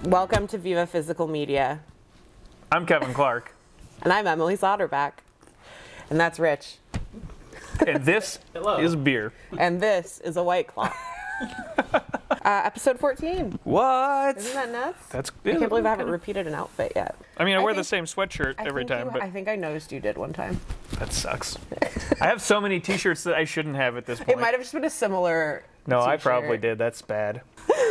Welcome to Viva Physical Media. I'm Kevin Clark. And I'm Emalie Soderback. And that's Rich. And this is beer. And this is a White Claw. Episode 14. What? Isn't that nuts? That's I can't believe I haven't repeated an outfit yet. I mean, I wear the same sweatshirt every time, but I think I noticed you did one time. that sucks. I have so many t-shirts that I shouldn't have at this point. It might have just been a similar No, I t-shirt. probably did. That's bad.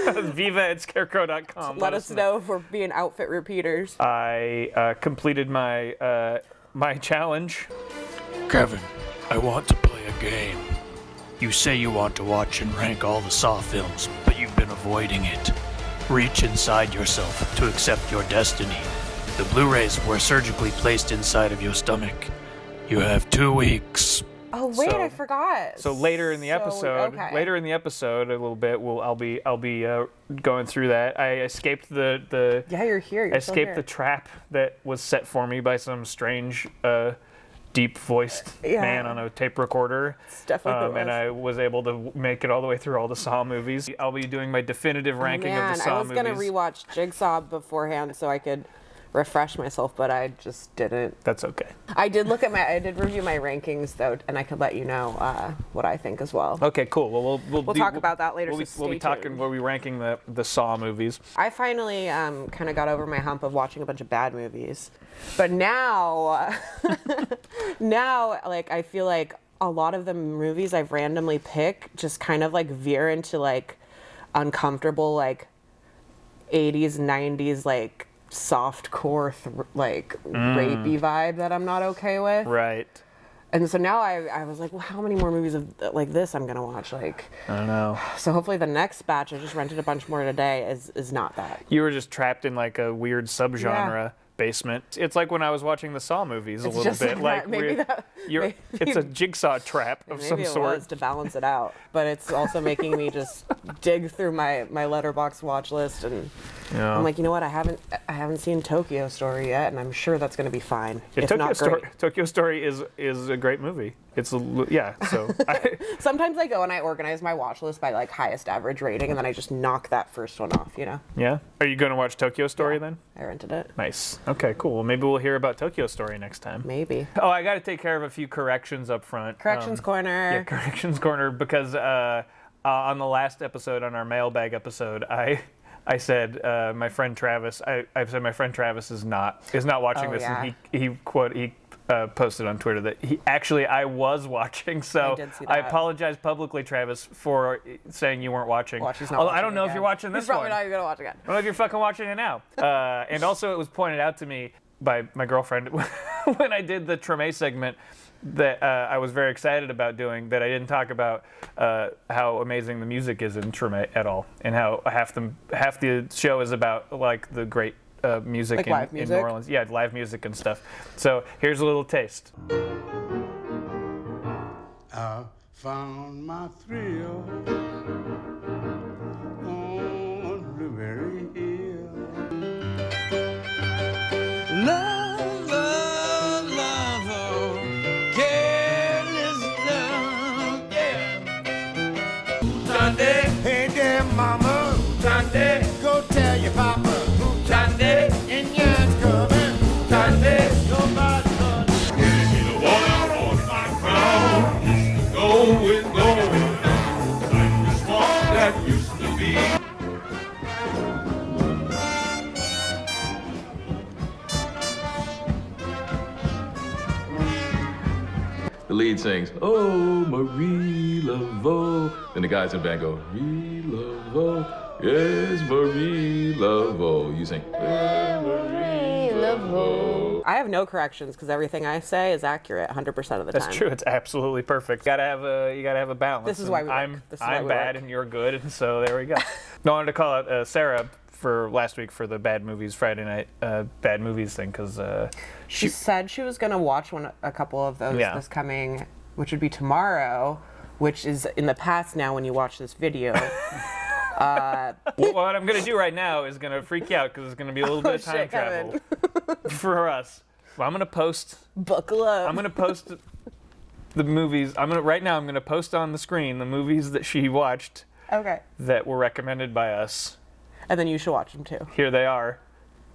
Viva@scarecrow.com. Let us know if we're being outfit repeaters. I completed my my challenge. Kevin, I want to play a game. You say you want to watch and rank all the Saw films, but you've been avoiding it. Reach inside yourself to accept your destiny. The Blu-rays were surgically placed inside of your stomach. You have 2 weeks. Oh wait, So- I forgot. So later in the episode, okay. a little bit, I'll be going through that. I escaped the Yeah, you're here. You're still escaped here. the trap that was set for me by some strange deep-voiced man on a tape recorder. It's definitely and I was able to make it all the way through all the Saw movies. I'll be doing my definitive ranking of the Saw movies. I was gonna rewatch Jigsaw beforehand so I could refresh myself, but I just didn't. That's okay. I did review my rankings though, and I could let you know what I think as well. Okay, cool. Well, we'll talk about that later. We'll be talking. We'll be ranking the Saw movies. I finally kind of got over my hump of watching a bunch of bad movies, but now, like I feel like a lot of the movies I've randomly picked just kind of like veer into like uncomfortable like 80s, 90s like softcore rapey vibe that I'm not okay with. Right. And so now I was like, well, how many more movies of like this I'm gonna watch? Like, I don't know. so hopefully the next batch, I just rented a bunch more today, is not that. You were just trapped in like a weird subgenre basement. It's like when I was watching the Saw movies a It's little just bit. like that. Maybe It's a jigsaw trap of some Maybe it sort. was to balance it out, but it's also making me just dig through my Letterboxd watch list, and Yeah. I'm like, you know what? I haven't seen Tokyo Story yet, and I'm sure that's gonna be fine. Yeah, if not great. Tokyo Story is a great movie. It's so Sometimes I go and I organize my watch list by like highest average rating, and then I just knock that first one off. You know. yeah. Are you going to watch Tokyo Story then? I rented it. Nice. Okay, cool. Well, maybe we'll hear about Tokyo Story next time. Maybe. Oh, I got to take care of a few corrections up front. Corrections corner. Yeah, corrections corner, because on the last episode, on our Mailbag episode, I said my friend Travis. I said my friend Travis is not watching this, yeah. and he posted on Twitter that I was watching. So I did see I that. apologize publicly, Travis, for saying you weren't watching. Watch, he's not Although I watching don't know if again. you're watching this He's probably one. not even gonna watch again. I don't know if you're fucking watching it now. And also, it was pointed out to me by my girlfriend when I did the Treme segment that I was very excited about doing, that I didn't talk about how amazing the music is in Treme at all, and how half the show is about like the great music, Like live music? in New Orleans. Yeah, live music and stuff. So here's a little taste. I found my thrill on Blueberry Hill. Love, love, love, oh, careless love, yeah. Sunday, hey there, mama. Sunday, go tell your papa. Sunday, Indians coming. Sunday, nobody's gonna give me the water on my crown. Going, like the swamp that used to be. The lead sings, "Oh, Marie Laveau." Then the guys in the band go, "Marie Laveau, yes, Marie Laveau." You sing, "Yes, Marie Laveau." I have no corrections because everything I say is accurate 100% of the time. That's true. It's absolutely perfect. You gotta have a balance. This is why And we work. I'm This is why we bad work. and you're good, and so there we go. No, I wanted to call out Sarah for last week for the Bad Movies Friday night Bad Movies thing, because She said she was gonna watch a couple of those Yeah. this coming, which would be tomorrow, which is in the past now when you watch this video. what I'm gonna do right now is gonna freak you out, because it's gonna be a little bit of time shit, travel for us. Well, I'm gonna post. Buckle up. I'm gonna post the movies. I'm gonna post on the screen the movies that she watched Okay. that were recommended by us. And then you should watch them too. Here they are.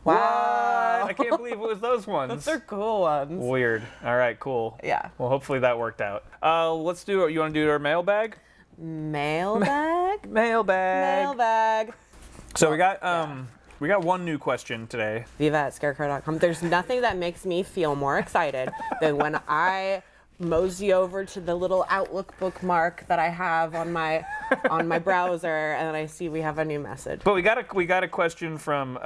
Wow. What? I can't believe it was those ones. Those are cool ones. Weird. All right, cool. Yeah. Well, hopefully that worked out. Let's do it. You want to do our mailbag? Mailbag? Mailbag. Mailbag. So we got one new question today. VIVA@scarecrow.com. There's nothing that makes me feel more excited than when I mosey over to the little Outlook bookmark that I have on my browser, and I see we have a new message. But we got a question from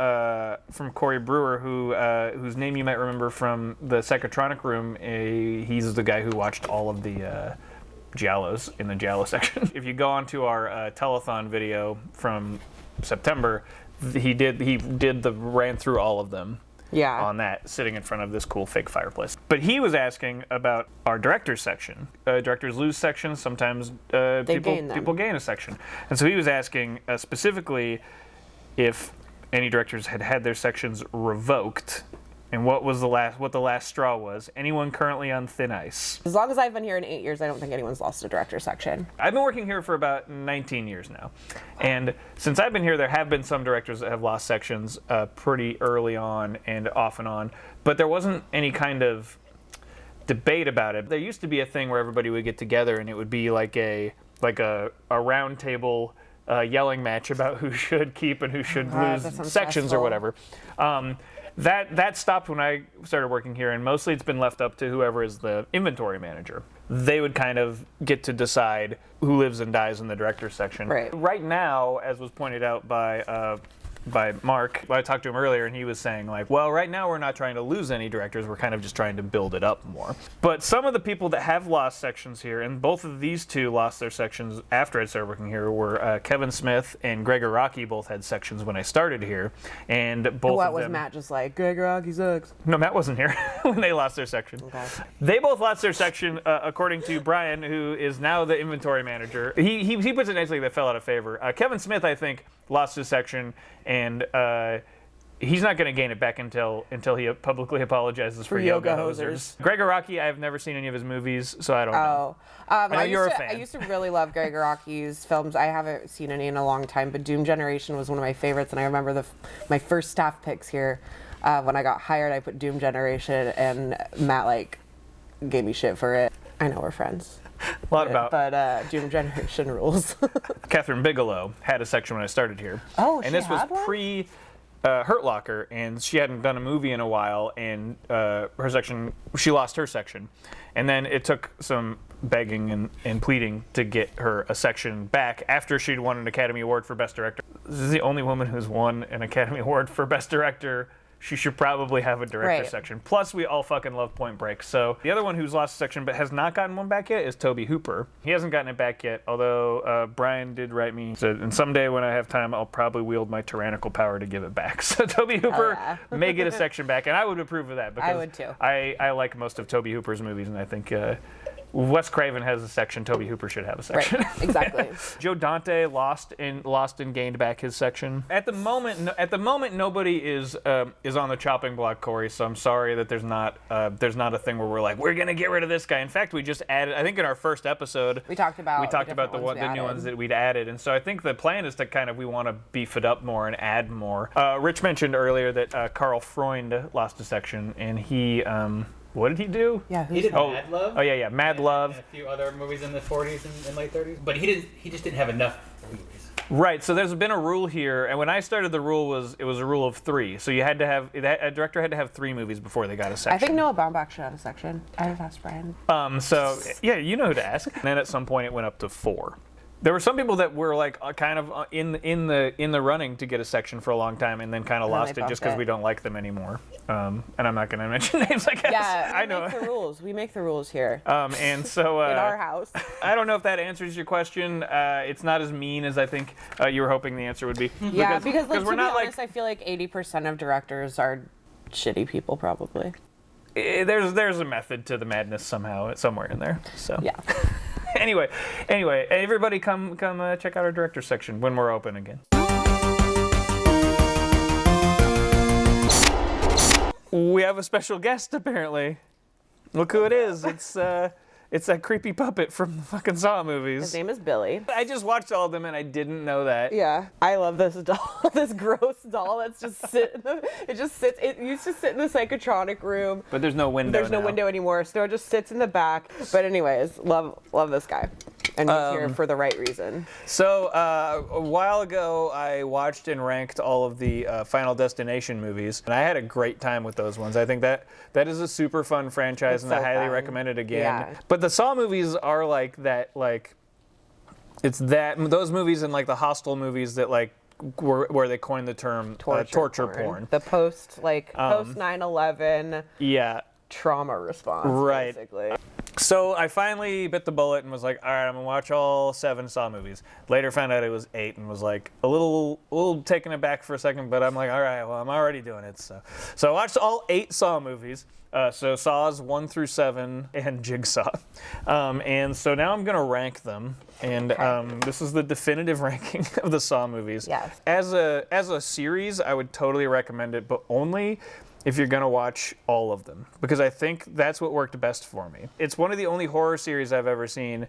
Corey Brewer, whose name you might remember from the Psychotronic Room. He's the guy who watched all of the Giallos in the Giallo section. If you go onto our telethon video from September, he ran through all of them. Yeah. On that, sitting in front of this cool fake fireplace. But he was asking about our director's section. Directors lose sections. Sometimes people gain a section. And so he was asking specifically if any directors had their sections revoked, and what the last straw was. Anyone currently on thin ice? As long as I've been here in 8 years, I don't think anyone's lost a director's section. I've been working here for about 19 years now. And since I've been here, there have been some directors that have lost sections pretty early on and off and on. But there wasn't any kind of debate about it. There used to be a thing where everybody would get together and it would be like a round table yelling match about who should keep and who should lose sections or whatever. That stopped when I started working here, and mostly it's been left up to whoever is the inventory manager. They would kind of get to decide who lives and dies in the director's section. Right now, as was pointed out by Mark, I talked to him earlier, and he was saying, like, well, right now we're not trying to lose any directors, we're kind of just trying to build it up more. But some of the people that have lost sections here, and both of these two lost their sections after I started working here, were Kevin Smith and Gregor Rocky both had sections when I started here. And both What of was them, Matt just like, Gregor Rocky sucks? No, Matt wasn't here when they lost their section. Okay. They both lost their section, according to Brian, who is now the inventory manager. He puts it nicely, they fell out of favor. Kevin Smith, I think, lost his section, and he's not going to gain it back until he publicly apologizes for Yoga Hosers. Gregor Rocky, I've never seen any of his movies, so I don't know. I know you're a fan. I used to really love Gregor Rocky's films. I haven't seen any in a long time, but Doom Generation was one of my favorites, and I remember my first staff picks here. When I got hired, I put Doom Generation, and Matt gave me shit for it. I know we're friends. But Doom Generation rules. Catherine Bigelow had a section when I started here. Oh, and this was pre Hurt Locker, and she hadn't done a movie in a while, and she lost her section. And then it took some begging and pleading to get her a section back after she'd won an Academy Award for Best Director. This is the only woman who's won an Academy Award for Best Director. She should probably have a director section. Plus, we all fucking love Point Break. So the other one who's lost a section but has not gotten one back yet is Toby Hooper. He hasn't gotten it back yet, although Brian did write me. Said, and someday when I have time, I'll probably wield my tyrannical power to give it back. So Toby Hooper may get a section back, and I would approve of that. Because I would too. I like most of Toby Hooper's movies, and I think Wes Craven has a section. Toby Hooper should have a section. Right, exactly. Joe Dante lost and gained back his section. At the moment, nobody is on the chopping block, Corey. So I'm sorry that there's not a thing where we're like, we're gonna get rid of this guy. In fact, we just added. I think in our first episode, we talked about the new ones that we'd added. And so I think the plan is to we want to beef it up more and add more. Rich mentioned earlier that Carl Freund lost a section, and he. What did he do? Yeah, he did Mad Love. Oh yeah, Mad Love. And a few other movies in the 40s and late 30s, but he just didn't have enough movies. Right. So there's been a rule here, and when I started, the rule was a rule of 3. So you had to have a director had to have 3 movies before they got a section. I think Noah Baumbach should have a section. I would ask Brian. So yeah, you know who to ask. And then at some point it went up to 4. There were some people that were kind of in the running to get a section for a long time, and then kind of lost it just because we don't like them anymore. And I'm not going to mention names, I guess. Yeah, I know. Make the rules. We make the rules here. And so in our house. I don't know if that answers your question. It's not as mean as I think you were hoping the answer would be. Yeah, because to be honest, I feel like 80% of directors are shitty people, probably. There's a method to the madness somewhere in there. So yeah. Anyway, everybody come check out our director section when we're open again. We have a special guest apparently. Look who it is. It's that creepy puppet from the fucking Saw movies. His name is Billy. I just watched all of them and I didn't know that. Yeah, I love this doll, this gross doll that's just it used to sit in the psychotronic room. But there's no window There's no now. window anymore, so it just sits in the back. But anyways, love this guy. And he's here for the right reason. So a while ago, I watched and ranked all of the Final Destination movies, and I had a great time with those ones. I think that is a super fun franchise, and I highly recommend it again. Yeah. But the Saw movies are like that, like it's those movies and like the Hostel movies that like where they coined the term torture porn. The post 9/11 trauma response, right. basically. So I finally bit the bullet and was like, all right, I'm gonna watch all 7 Saw movies. Later found out it was 8 and was like a little taken aback for a second, but I'm like, all right, well, I'm already doing it. So I watched all 8 Saw movies. So Saws 1 through 7 and Jigsaw. And so now I'm gonna rank them. And this is the definitive ranking of the Saw movies. Yes. As a series, I would totally recommend it, but only if you're going to watch all of them, because I think that's what worked best for me. It's one of the only horror series I've ever seen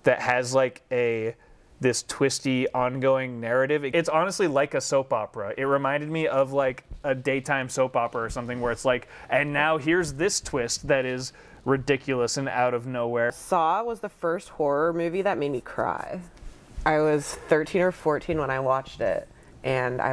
that has like this twisty ongoing narrative. It's honestly like a soap opera. It reminded me of like a daytime soap opera or something where it's like, and now here's this twist that is ridiculous and out of nowhere. Saw was the first horror movie that made me cry. I was 13 or 14 when I watched it. And I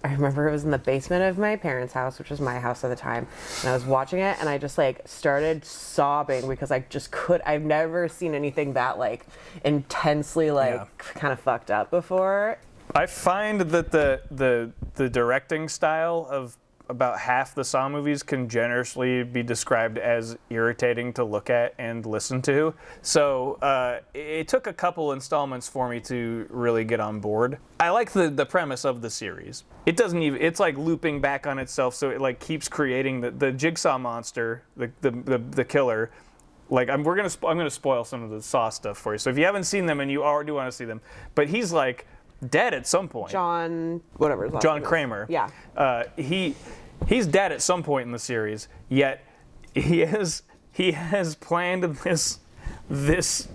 remember it was in the basement of my parents' house, which was my house at the time. And I was watching it and I just like started sobbing because I've never seen anything that like intensely kind of fucked up before. I find that the directing style of about half the Saw movies can generously be described as irritating to look at and listen to. So it took a couple installments for me to really get on board. I like the premise of the series. It doesn't even, it's like looping back on itself, so it like keeps creating the Jigsaw monster, the killer. Like I'm gonna spoil some of the Saw stuff for you. So if you haven't seen them and you already want to see them, but he's like dead at some point. John Kramer. Yeah. He's dead at some point in the series, yet he has planned this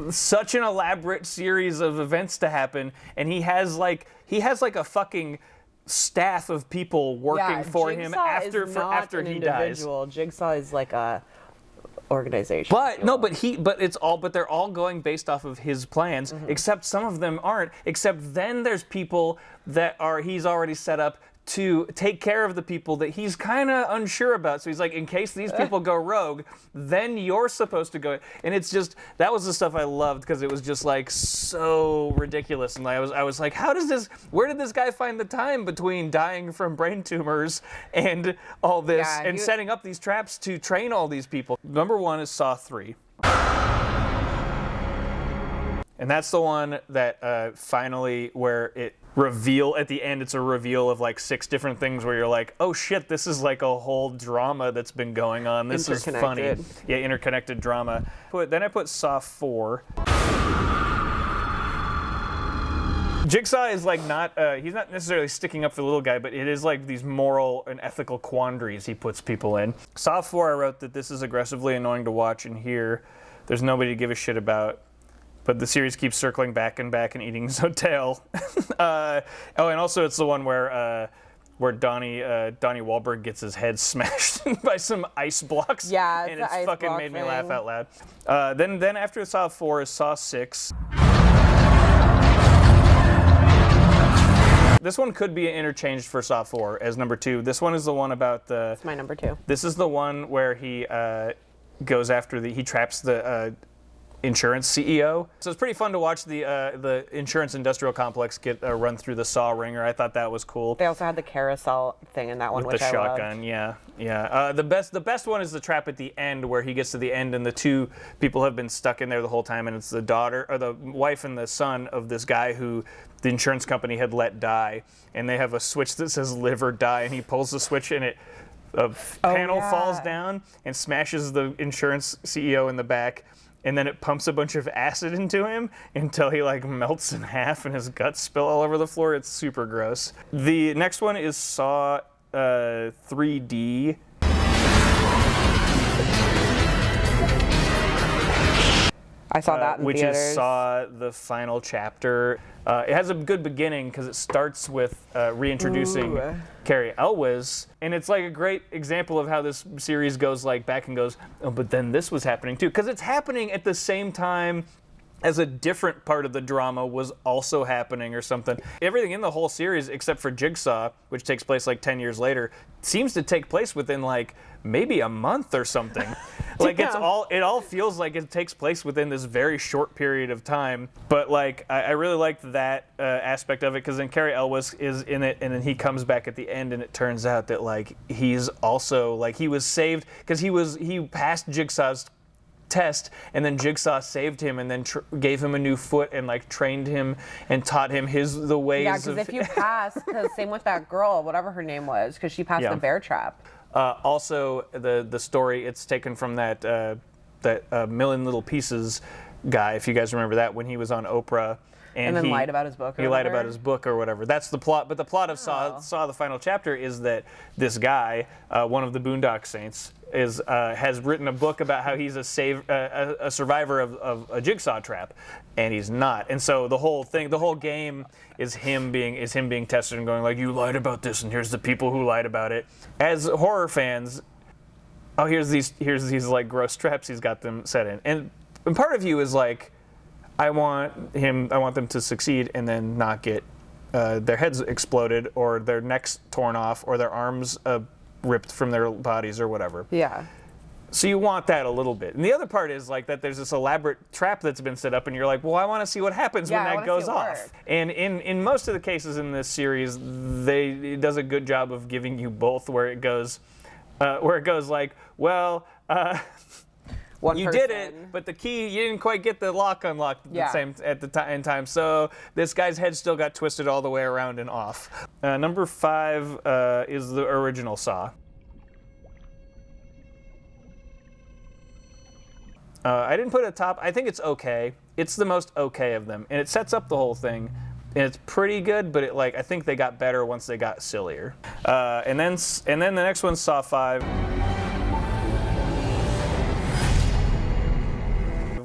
such an elaborate series of events to happen, and he has like a fucking staff of people working for him after he dies. Jigsaw is like a organization. But they're all going based off of his plans, except some of them aren't. Except then there's people that he's already set up to take care of the people that he's kind of unsure about. So he's like, in case these people go rogue, then you're supposed to go. And it's just, that was the stuff I loved because it was just like so ridiculous. And I was like, where did this guy find the time between dying from brain tumors and all this setting up these traps to train all these people? Number 1 is Saw 3. And that's the one that finally, where it at the end, it's a reveal of like 6 different things where you're like, oh shit, this is like a whole drama that's been going on. This is funny. Yeah, interconnected drama. Then I put Saw 4. Jigsaw is like he's not necessarily sticking up for the little guy, but it is like these moral and ethical quandaries he puts people in. Saw 4, I wrote that this is aggressively annoying to watch and hear. There's nobody to give a shit about. But the series keeps circling back and eating his own tail. And also it's the one where Donnie Wahlberg gets his head smashed by some ice blocks. Yeah, and it's fucking made me laugh out loud. Then after Saw 4 is Saw 6. This one could be interchanged for Saw 4 as number 2. This one is the one about the... It's my number 2. This is the one where he goes after he traps the... insurance CEO. So it's pretty fun to watch the insurance industrial complex get run through the Saw ringer. I thought that was cool. They also had the carousel thing in that one, with which the I shotgun. loved. Yeah. The best one is the trap at the end where he gets to the end and the 2 people have been stuck in there the whole time, and it's the daughter or the wife and the son of this guy who the insurance company had let die, and they have a switch that says live or die, and he pulls the switch and a panel falls down and smashes the insurance CEO in the back. And then it pumps a bunch of acid into him until he like melts in half and his guts spill all over the floor. It's super gross. The next one is Saw 3D. I saw that in which theaters. is Saw the final chapter. It has a good beginning because it starts with reintroducing Carrie Elwes, and it's like a great example of how this series goes like back and goes, oh, but then this was happening too, because it's happening at the same time as a different part of the drama was also happening or something. Everything in the whole series, except for Jigsaw, which takes place like 10 years later, seems to take place within like maybe a month or something. Like it all feels like it takes place within this very short period of time. But like I really liked that aspect of it, because then Carrie Elwes is in it, and then he comes back at the end, and it turns out that like he's also like he was saved because he passed Jigsaw's test, and then Jigsaw saved him and then gave him a new foot and like trained him and taught him the ways. Yeah, because if you pass, because same with that girl, whatever her name was, because she passed the bear trap. Also, the story, it's taken from that Million Little Pieces guy, if you guys remember that, when he was on Oprah. And then lied about his book or He lied whatever? about his book or whatever. That's the plot. But the plot of Saw the final chapter is that this guy, one of the Boondock Saints, has written a book about how he's a survivor of a jigsaw trap, and he's not. And so the whole game is him being tested and going like, you lied about this, and here's the people who lied about it. As horror fans, here's these like gross traps he's got them set in, and part of you is like, I want them to succeed and then not get their heads exploded or their necks torn off or their arms ripped from their bodies or whatever. Yeah. So you want that a little bit. And the other part is like that there's this elaborate trap that's been set up, and you're like, well, I want to see what happens when that goes off. And in most of the cases in this series, it does a good job of giving you both, where it goes like, well, you did it, but the key, you didn't quite get the lock unlocked at the same time. So this guy's head still got twisted all the way around and off. Number 5 is the original Saw. I didn't put it top. I think it's okay. It's the most okay of them, and it sets up the whole thing. And it's pretty good, but I think they got better once they got sillier. And then the next one's Saw 5.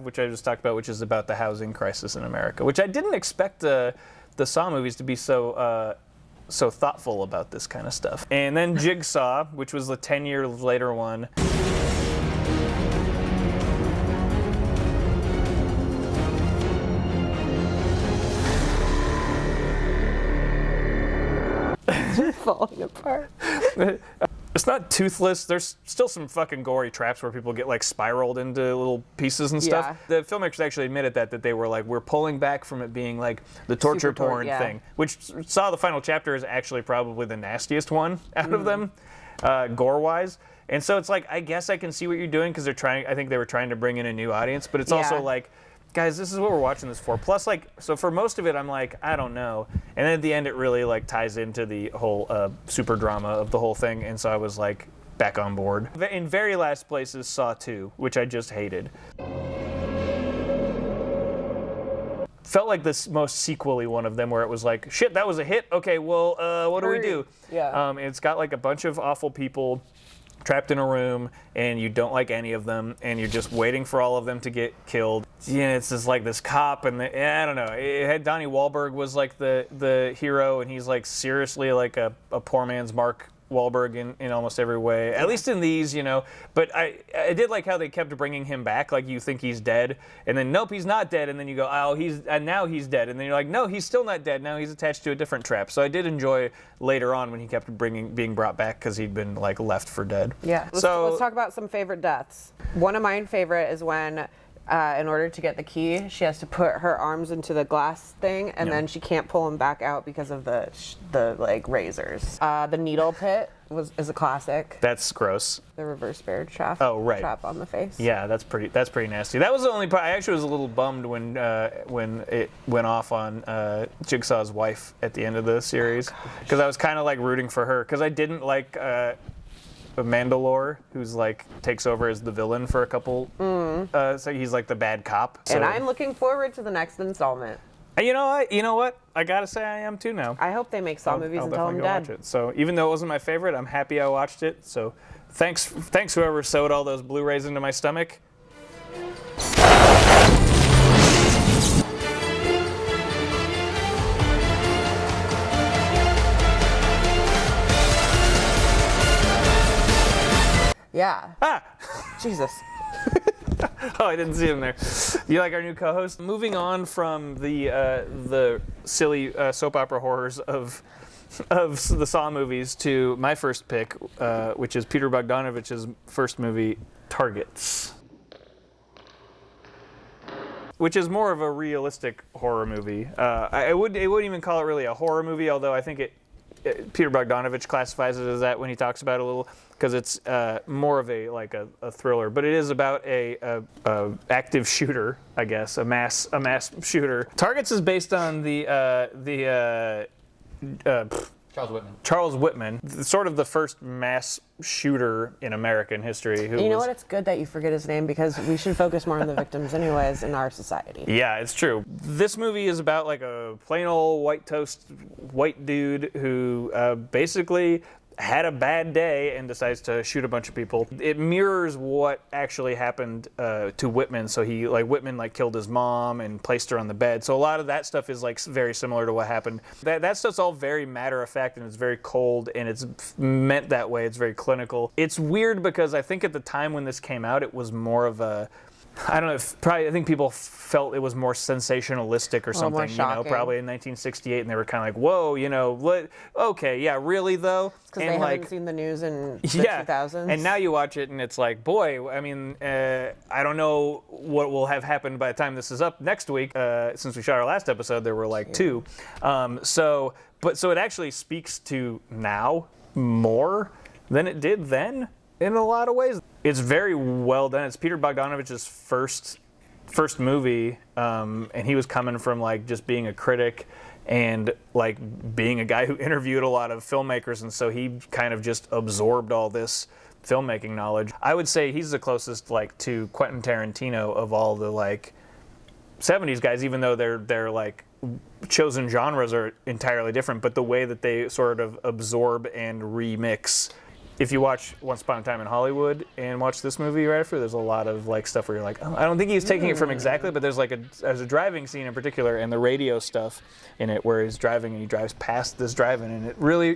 Which I just talked about, which is about the housing crisis in America, which I didn't expect the Saw movies to be so thoughtful about this kind of stuff. And then Jigsaw, which was the 10 years later one. Falling apart. It's not toothless. There's still some fucking gory traps where people get like spiraled into little pieces and stuff. The filmmakers actually admitted that they were like, we're pulling back from it being like the torture porn thing, which Saw the final chapter is actually probably the nastiest one out of them, gore-wise. And so it's like, I guess I can see what you're doing, because I think they were trying to bring in a new audience, but it's also like, guys, this is what we're watching this for. Plus, like, so for most of it, I'm like, I don't know. And then at the end, it really, like, ties into the whole super drama of the whole thing. And so I was, like, back on board. In very last place is Saw 2, which I just hated. Felt like the most sequel-y one of them, where it was like, shit, that was a hit? Okay, well, what do we do? Yeah. It's got, like, a bunch of awful people trapped in a room, and you don't like any of them, and you're just waiting for all of them to get killed. Yeah, it's just like this cop, and I don't know. It had Donnie Wahlberg was like the hero, and he's like seriously like a poor man's Mark Wahlberg in almost every way, at least in these, But I did like how they kept bringing him back, like you think he's dead, and then nope, he's not dead, and then you go, now he's dead, and then you're like, no, he's still not dead. Now he's attached to a different trap. So I did enjoy later on when he kept being brought back, because he'd been like left for dead. Yeah. Let's talk about some favorite deaths. One of my favorite is when, in order to get the key, she has to put her arms into the glass thing, and then she can't pull them back out because of the like razors. The needle pit is a classic. That's gross. The reverse bear trap. Oh, right. Trap on the face. Yeah, that's pretty nasty. That was the only part. I actually was a little bummed when it went off on Jigsaw's wife at the end of the series, because I was kind of like rooting for her, because I didn't like Mandalore, who's like takes over as the villain for a couple. So he's like the bad cop. So. And I'm looking forward to the next installment. You know what? I gotta say I am too now. I hope they make Saw movies I'll until I'm definitely dead. go watch it. So even though it wasn't my favorite, I'm happy I watched it. So thanks whoever sewed all those Blu-rays into my stomach. Yeah. Ah! Jesus. Oh, I didn't see him there. You like our new co-host? Moving on from the silly soap opera horrors of the Saw movies to my first pick, which is Peter Bogdanovich's first movie, Targets, which is more of a realistic horror movie. I wouldn't even call it really a horror movie, although I think Peter Bogdanovich classifies it as that when he talks about it a little, because it's more of a thriller. But it is about a active shooter, I guess, a mass shooter. Targets is based on Charles Whitman, sort of the first mass shooter in American history. You know what? It's good that you forget his name, because we should focus more on the victims anyways in our society. Yeah, it's true. This movie is about like a plain old white toast white dude who basically had a bad day and decides to shoot a bunch of people. It mirrors what actually happened to Whitman. So Whitman killed his mom and placed her on the bed. So a lot of that stuff is like very similar to what happened. That stuff's all very matter of fact, and it's very cold, and it's meant that way. It's very clinical. It's weird because I think at the time when this came out, it was more of a, I don't know, I think people felt it was more sensationalistic or something, probably in 1968, and they were kind of like, whoa, okay, yeah, really though? Because they haven't seen the news in the 2000s. And now you watch it and it's like, boy, I mean, I don't know what will have happened by the time this is up next week. Since we shot our last episode, there were like 2. So it actually speaks to now more than it did then in a lot of ways. It's very well done. It's Peter Bogdanovich's first movie, and he was coming from like just being a critic and like being a guy who interviewed a lot of filmmakers, and so he kind of just absorbed all this filmmaking knowledge. I would say he's the closest like to Quentin Tarantino of all the like 70s guys, even though their like chosen genres are entirely different, but the way that they sort of absorb and remix. If you watch Once Upon a Time in Hollywood and watch this movie right after, there's a lot of like stuff where you're like, oh, I don't think he's taking it from exactly, but there's a driving scene in particular, and the radio stuff in it where he's driving and he drives past this drive-in, and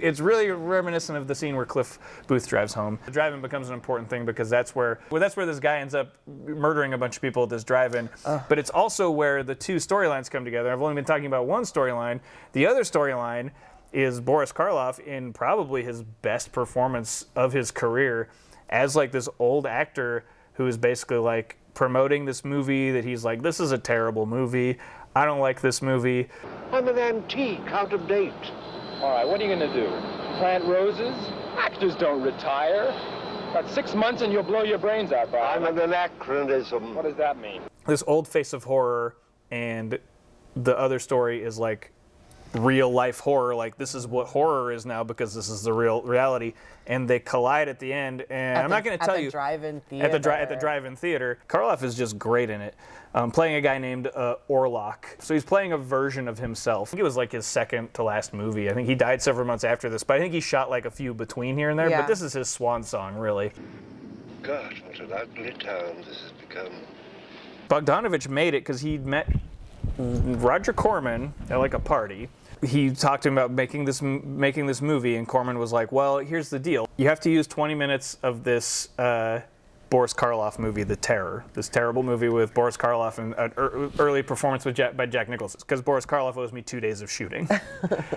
it's really reminiscent of the scene where Cliff Booth drives home. The drive-in becomes an important thing because that's where this guy ends up murdering a bunch of people at this drive-in. But it's also where the two storylines come together. I've only been talking about one storyline. The other storyline is Boris Karloff in probably his best performance of his career as like this old actor who is basically like promoting this movie that he's like, this is a terrible movie. I don't like this movie. I'm an antique, out of date. All right, what are you going to do? Plant roses? Actors don't retire. About 6 months and you'll blow your brains out, Bob. I'm an anachronism. What does that mean? This old face of horror, and the other story is like real life horror, like this is what horror is now because this is the real reality, and they collide at the end. And I'm not going to tell you drive-in theater. At the drive-in theater. Karloff is just great in it, playing a guy named Orlok. So he's playing a version of himself. I think it was like his second to last movie. I think he died several months after this, but I think he shot like a few between here and there. Yeah. But this is his swan song, really. God, what an ugly town this has become. Bogdanovich made it because he'd met Roger Corman at like a party. He talked to him about making this movie, and Corman was like, well, here's the deal. You have to use 20 minutes of this Boris Karloff movie, The Terror, this terrible movie with Boris Karloff and an early performance by Jack Nicholson, because Boris Karloff owes me 2 days of shooting.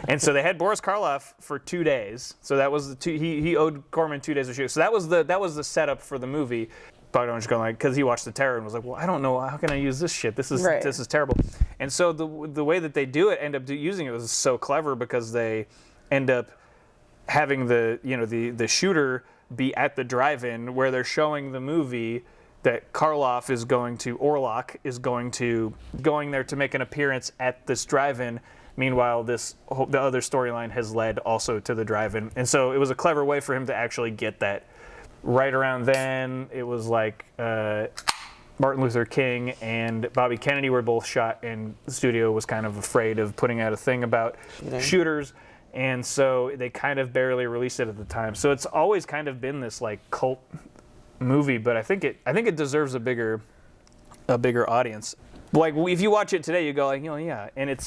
And so they had Boris Karloff for 2 days. So that was he owed Corman 2 days of shooting. So that was the setup for the movie. Bogdanovich going like, because he watched The Terror and was like, well, I don't know, how can I use this shit? This is terrible. And so the way that they do it, end up using it was so clever, because they end up having the shooter be at the drive-in where they're showing the movie that Orlok is going there to make an appearance at this drive-in. Meanwhile, the other storyline has led also to the drive-in, and so it was a clever way for him to actually get that. Right around then, it was like Martin Luther King and Bobby Kennedy were both shot, and the studio was kind of afraid of putting out a thing about shooters, and so they kind of barely released it at the time. So it's always kind of been this like cult movie, but I think it deserves a bigger audience. Like if you watch it today, you go like, yeah, and it's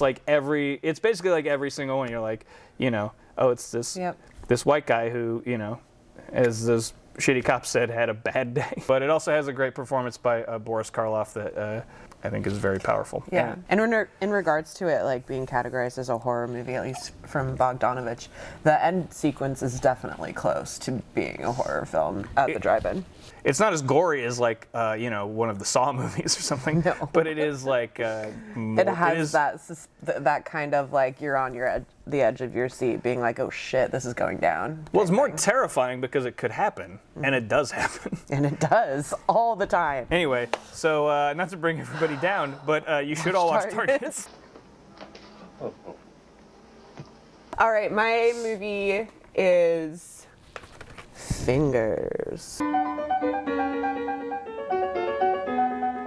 basically like every single one. You're like, oh, it's this white guy who, as those shitty cop said had a bad day. But it also has a great performance by Boris Karloff that I think is very powerful. Yeah, and in regards to it like being categorized as a horror movie, at least from Bogdanovich, the end sequence is definitely close to being a horror film at the drive-in. It's not as gory as like one of the Saw movies or something. No. But it is like it has that kind of like you're on the edge of your seat, being like, oh shit, this is going down. Well, it's more terrifying because it could happen, and it does happen. And it does all the time. Anyway, so not to bring everybody down, but you should all watch Targets. All right, my movie is Fingers.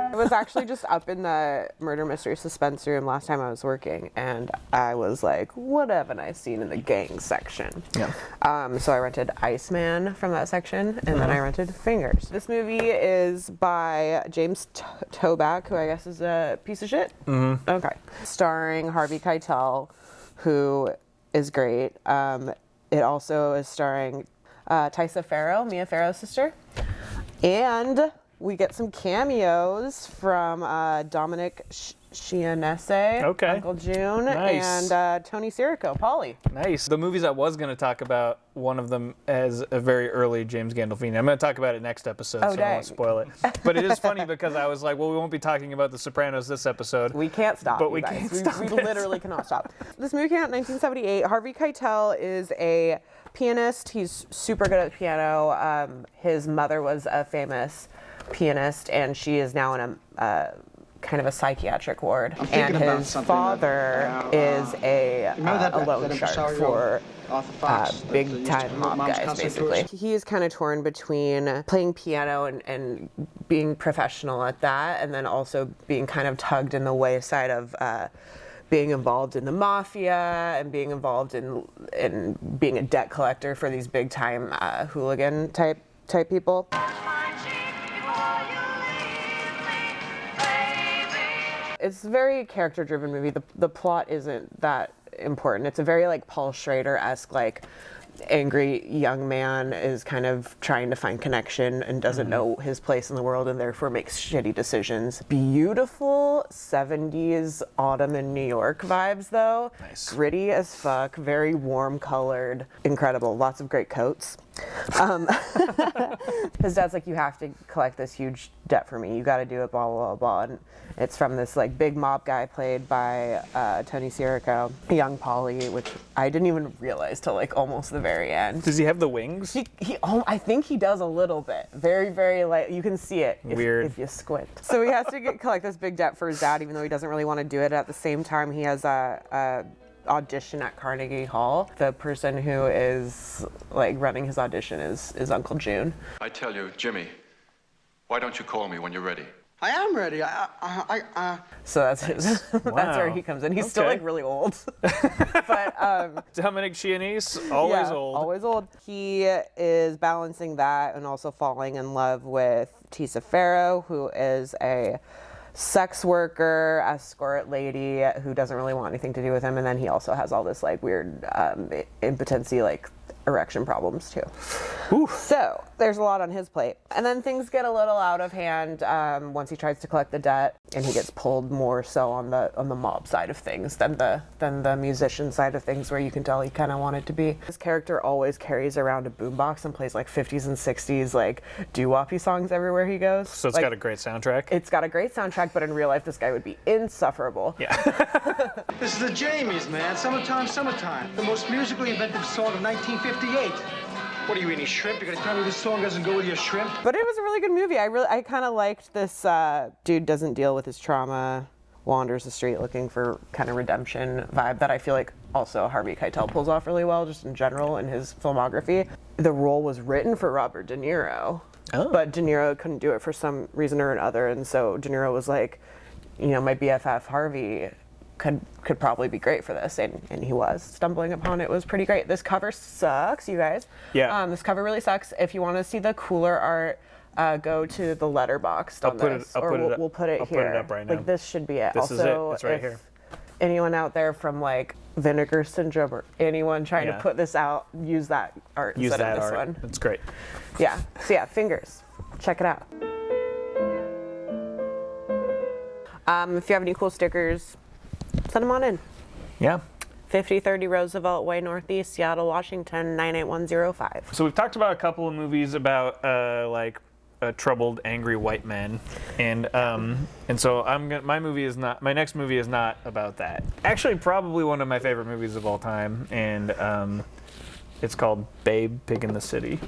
I was actually just up in the murder mystery suspense room last time I was working, and I was like, what haven't I seen in the gang section? Yeah. So I rented Iceman from that section, and then I rented Fingers. This movie is by James Toback, who I guess is a piece of shit. Mm-hmm. Okay. Starring Harvey Keitel, who is great. It also is starring Taissa Farrow, Mia Farrow's sister. And we get some cameos from Dominic Chianese, Uncle June, Nice. and Tony Sirico, Polly. Nice. The movies I was going to talk about, one of them as a very early James Gandolfini. I'm going to talk about it next episode, so I don't want to spoil it. But it is funny because I was like, well, we won't be talking about The Sopranos this episode. We can't stop. But we can't stop. We literally cannot stop. This movie came out in 1978. Harvey Keitel is a pianist. He's super good at the piano. His mother was a famous pianist, and she is now in a kind of a psychiatric ward. And his father is a loan shark for big time mob guys, basically. He is kind of torn between playing piano and being professional at that, and then also being kind of tugged in the wayside of being involved in the mafia and being involved in being a debt collector for these big time hooligan type people. It's a very character-driven movie. The plot isn't that important. It's a very like Paul Schrader-esque, like angry young man is kind of trying to find connection and doesn't know his place in the world and therefore makes shitty decisions. Beautiful 70s autumn in New York vibes though. Nice. Gritty as fuck, very warm colored, incredible, lots of great coats. His dad's like, you have to collect this huge debt for me. You got to do it, blah, blah, blah. And it's from this like big mob guy played by Tony Sirico, young Polly, which I didn't even realize till like almost the very end. Does he have the wings? I think he does a little bit. Very, very light. You can see it if you squint. So he has to collect this big debt for his dad, even though he doesn't really want to do it. At the same time, he has a audition at Carnegie Hall. The person who is like running his audition is Uncle June. I tell you, Jimmy, why don't you call me when you're ready? I am ready. So that's where he comes in. He's still like really old. But Dominic Chianese, always old. Always old. He is balancing that and also falling in love with Taissa Farrow, who is a sex worker, escort lady who doesn't really want anything to do with him, and then he also has all this like weird impotency, like erection problems too. Oof. So there's a lot on his plate, and then things get a little out of hand once he tries to collect the debt, and he gets pulled more so on the mob side of things than the musician side of things, where you can tell he kind of wanted to be. His character always carries around a boombox and plays like 50s and 60s like doo-woppy songs everywhere he goes. So it's got a great soundtrack. It's got a great soundtrack, but in real life this guy would be insufferable. Yeah. This is the Jamies, man. Summertime, summertime. The most musically inventive song of 1958. What are you eating, shrimp? You're gonna tell me this song doesn't go with your shrimp? But it was a really good movie. I kind of liked this dude doesn't deal with his trauma, wanders the street looking for kind of redemption vibe that I feel like also Harvey Keitel pulls off really well just in general in his filmography. The role was written for Robert De Niro, but De Niro couldn't do it for some reason or another, and so De Niro was like, my BFF Harvey could probably be great for this, and he was. Stumbling upon it was pretty great. This cover sucks, you guys. Yeah. This cover really sucks. If you want to see the cooler art, go to the Letterboxd on this, we'll put it here. Put it up right now. Like this should be it. This also, is it. It's right here. Anyone out there from like Vinegar Syndrome or anyone trying to put this out, use that art instead of this one. That's great. Yeah. So yeah, Fingers. Check it out. If you have any cool stickers, send them on in. Yeah. 5030 Roosevelt Way, Northeast, Seattle, Washington, 98105. So we've talked about a couple of movies about like troubled, angry white men, and so my next movie is not about that. Actually, probably one of my favorite movies of all time, and it's called Babe, Pig in the City.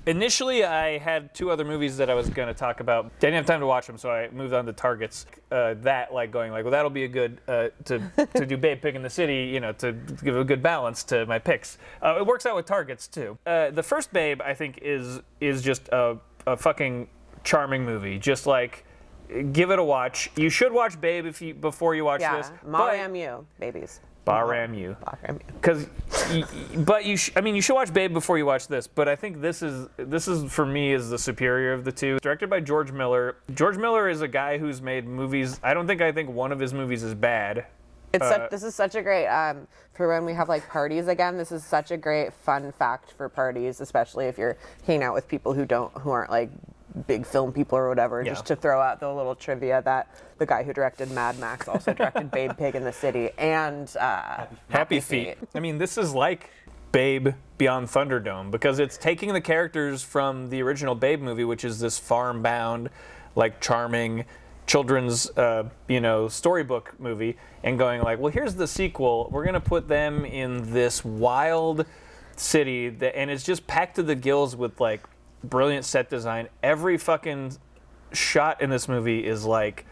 Initially, I had two other movies that I was going to talk about. Didn't have time to watch them, so I moved on to Targets. Well, that'll be a good to do Babe, Pig in the City, you know, to give a good balance to my picks. It works out with Targets too. The first Babe, I think, is just a fucking charming movie. Just like, give it a watch. You should watch Babe before you watch this. Maram you, babies. Baram you. Because, but you should watch Babe before you watch this. But I think this is for me is the superior of the two. Directed by George Miller. George Miller is a guy who's made movies. I think one of his movies is bad. This is such a great for when we have like parties again. This is such a great fun fact for parties, especially if you're hanging out with people who aren't like big film people or whatever. Just to throw out the little trivia that the guy who directed Mad Max also directed Babe, Pig in the City and Happy Feet. I mean, this is like Babe Beyond Thunderdome because it's taking the characters from the original Babe movie, which is this farm-bound, like charming children's storybook movie, and going like, well, here's the sequel. We're gonna put them in this wild city and it's just packed to the gills with like brilliant set design. Every fucking shot in this movie is like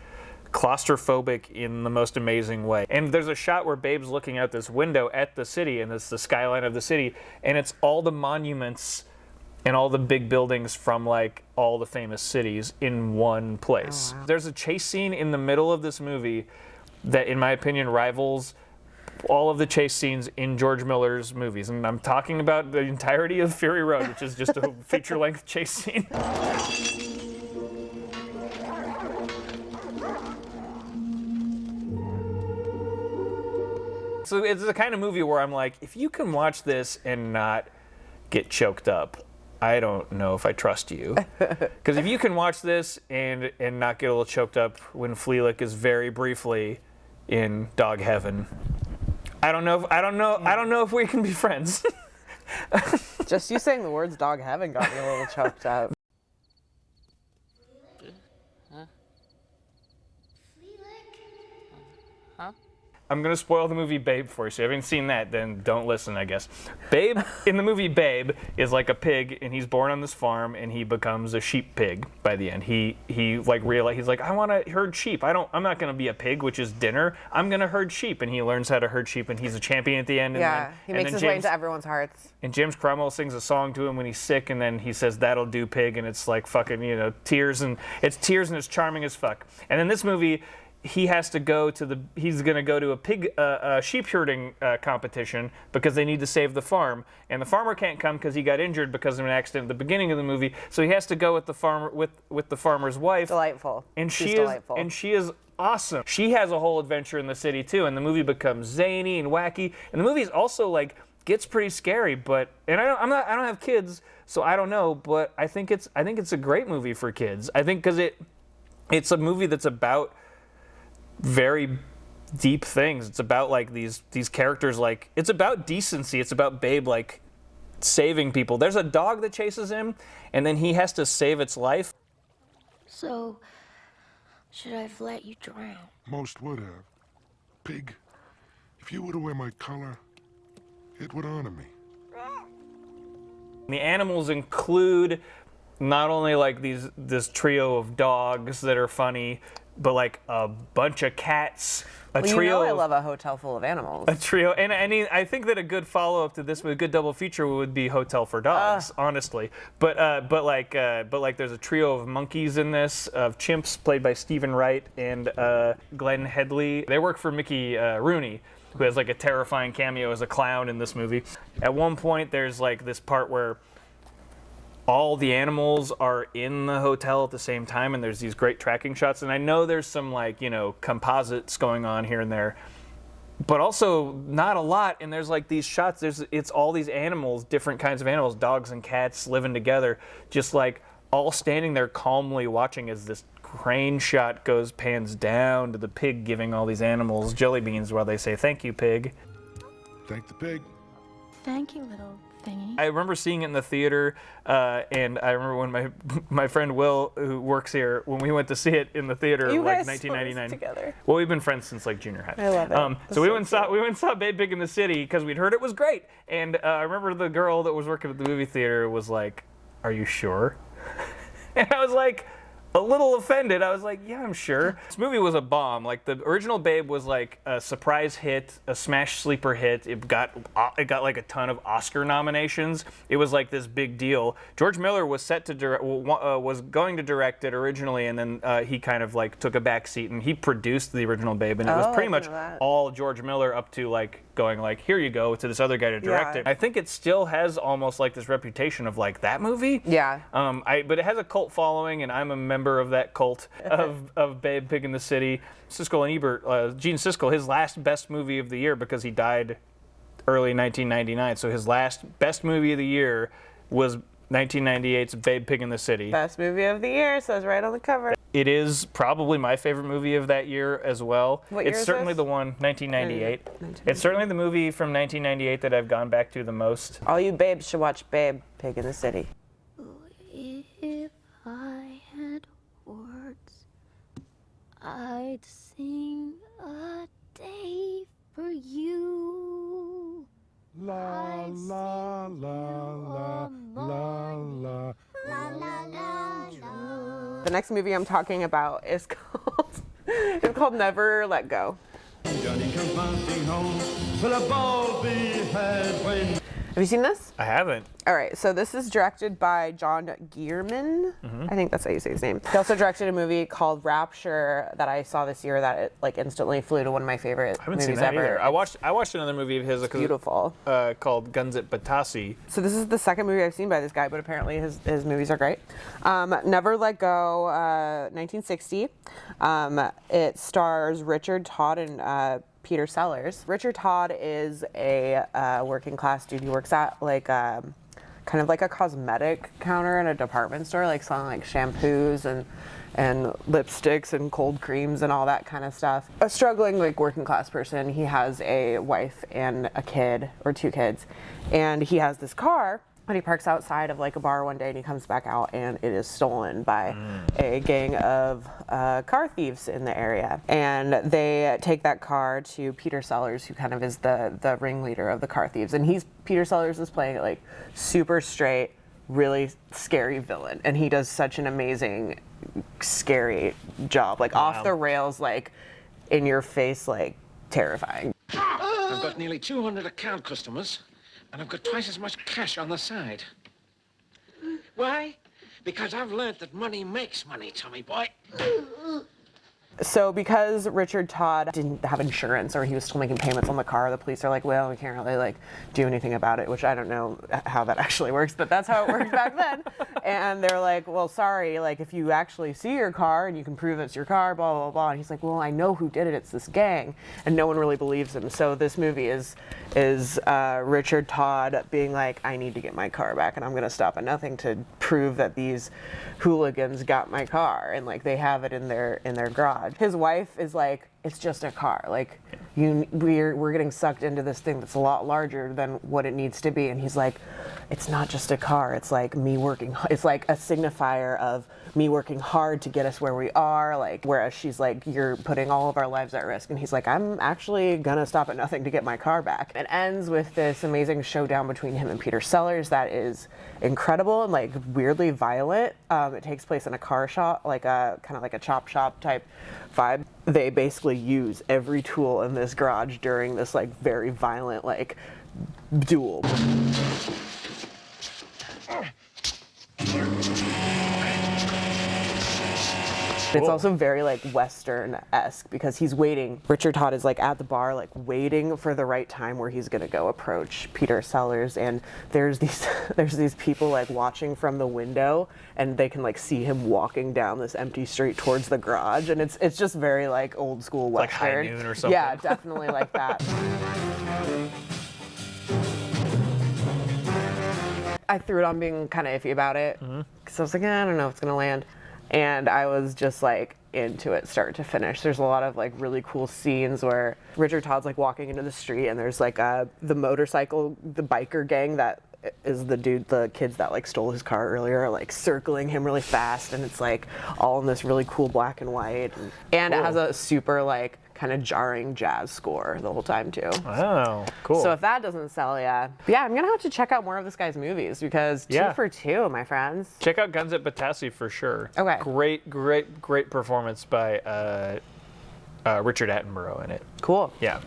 claustrophobic in the most amazing way. And there's a shot where Babe's looking out this window at the city, and it's the skyline of the city, and it's all the monuments and all the big buildings from like all the famous cities in one place. Oh, wow. There's a chase scene in the middle of this movie that, in my opinion, rivals all of the chase scenes in George Miller's movies. And I'm talking about the entirety of Fury Road, which is just a feature-length chase scene. So it's the kind of movie where I'm like, if you can watch this and not get choked up, I don't know if I trust you. Because if you can watch this and not get a little choked up when Fleelick is very briefly in dog heaven, I don't know if we can be friends. Just you saying the words dog heaven got me a little choked up. I'm going to spoil the movie Babe for you. So if you haven't seen that, then don't listen, I guess. Babe, in the movie Babe, is like a pig, and he's born on this farm, and he becomes a sheep pig by the end. He like realized, he's like, I want to herd sheep. I'm not going to be a pig, which is dinner. I'm going to herd sheep. And he learns how to herd sheep, and he's a champion at the end. He makes his way into everyone's hearts. And James Cromwell sings a song to him when he's sick, and then he says, that'll do, pig, and it's like fucking, tears, and it's charming as fuck. And in this movie, he's going to go to a pig, sheep herding competition because they need to save the farm, and the farmer can't come because he got injured because of an accident at the beginning of the movie. So he has to go with the farmer, with the farmer's wife. Delightful. And she is awesome. She has a whole adventure in the city too, and the movie becomes zany and wacky. And the movie is also like gets pretty scary, but I don't have kids, so I don't know, but I think it's a great movie for kids. I think because it's a movie that's about very deep things. It's about like these characters, like it's about decency. It's about Babe like saving people. There's a dog that chases him, and then he has to save its life. So, should I have let you drown? Most would have. Pig, if you were to wear my color, it would honor me. The animals include not only like this trio of dogs that are funny, but like a bunch of cats, trio. I love a hotel full of animals. A trio, and I think that a good follow-up to this, a good double feature, would be Hotel for Dogs, honestly. But there's a trio of monkeys in this, of chimps played by Stephen Wright and Glenn Headley. They work for Mickey Rooney, who has like a terrifying cameo as a clown in this movie. At one point, there's like this part where all the animals are in the hotel at the same time, and there's these great tracking shots. And I know there's some like, you know, composites going on here and there, but also not a lot. And there's like these shots, it's all these animals, different kinds of animals, dogs and cats living together, just like all standing there calmly watching as this crane shot pans down to the pig giving all these animals jelly beans while they say, "Thank you, pig." Thank the pig. Thank you, little thingy. I remember seeing it in the theater, and I remember when my friend Will, who works here, when we went to see it in the theater, You like guys 1999. together. Well, we've been friends since like junior high. I love it. So we went and saw Babe Pig in the City because we'd heard it was great, and I remember the girl that was working at the movie theater was like, "Are you sure?" And I was like, a little offended. I was like, yeah, I'm sure. This movie was a bomb. Like, the original Babe was like a surprise hit, a smash sleeper hit. It got like a ton of Oscar nominations. It was like this big deal. George Miller was set to was going to direct it originally, and then he kind of like took a back seat, and he produced the original Babe, and it was pretty much all George Miller up to like going like, here you go, to this other guy to direct it. I think it still has almost like this reputation of like that movie. Yeah. But it has a cult following, and I'm a member of that cult of Babe Pig in the City. Siskel and Ebert, Gene Siskel, his last best movie of the year, because he died early 1999. So his last best movie of the year was 1998's Babe Pig in the City. Best movie of the year, says right on the cover. It is probably my favorite movie of that year as well. What year it's is certainly this? the one, 1998. It's certainly the movie from 1998 that I've gone back to the most. All you babes should watch Babe Pig in the City. If I had words, I'd sing a day for you. La la la la la la. The next movie I'm talking about is called Never Let Go. Johnny comes bouncing home with a ball behind when. Have you seen this? I haven't. All right, so this is directed by John Gearman. I think that's how you say his name. He also directed a movie called Rapture that I saw this year that it like instantly flew to one of my favorite I haven't movies seen that ever. either. I watched another movie of his. Beautiful. Called Guns at Batasi. So this is the second movie I've seen by this guy, but apparently his movies are great. Never Let Go, 1960. It stars Richard Todd and Peter Sellers. Richard Todd is a working class dude. He works at like kind of like a cosmetic counter in a department store, like selling like shampoos and lipsticks and cold creams and all that kind of stuff. A struggling like working class person. He has a wife and a kid, or two kids, and he has this car. And he parks outside of like a bar one day, and he comes back out, and it is stolen by a gang of car thieves in the area. And they take that car to Peter Sellers, who kind of is the ringleader of the car thieves. And Peter Sellers is playing it like super straight, really scary villain, and he does such an amazing, scary job, like off the rails, like in your face, like terrifying. I've got nearly 200 account customers, and I've got twice as much cash on the side. Why? Because I've learned that money makes money, Tommy boy. So because Richard Todd didn't have insurance, or he was still making payments on the car, the police are like, well, we can't really like do anything about it, which I don't know how that actually works, but that's how it worked back then. And they're like, well, sorry, like if you actually see your car and you can prove it's your car, blah, blah, blah. And he's like, well, I know who did it. It's this gang. And no one really believes him. So this movie is Richard Todd being like, I need to get my car back, and I'm going to stop at nothing to prove that these hooligans got my car. And like they have it in their garage. His wife is like, it's just a car. Like we're getting sucked into this thing that's a lot larger than what it needs to be. And he's like, it's not just a car. It's like me working. It's like a signifier of me working hard to get us where we are. Like, whereas she's like, you're putting all of our lives at risk. And he's like, I'm actually gonna stop at nothing to get my car back. It ends with this amazing showdown between him and Peter Sellers that is incredible and like weirdly violent. It takes place in a car shop, like a kind of like a chop shop type vibe. They basically use every tool in this garage during this like very violent like duel. It's also very like Western-esque because he's waiting. Richard Todd is like at the bar, like waiting for the right time where he's gonna go approach Peter Sellers, and there's these people like watching from the window, and they can like see him walking down this empty street towards the garage, and it's just very like old school Western. Like High Noon or something. Yeah, definitely like that. I threw it on being kind of iffy about it because I was like, I don't know if it's gonna land, and I was just like into it start to finish. There's a lot of like really cool scenes where Richard Todd's like walking into the street, and there's like the biker gang that is the kids that like stole his car earlier are like circling him really fast, and it's like all in this really cool black and white, and it has a super like kind of jarring jazz score the whole time too. Oh, cool. So if that doesn't sell ya, yeah, I'm gonna have to check out more of this guy's movies because 2 for 2, my friends. Check out Guns at Battassi for sure. Okay. Great performance by Richard Attenborough in it. Cool. Yeah.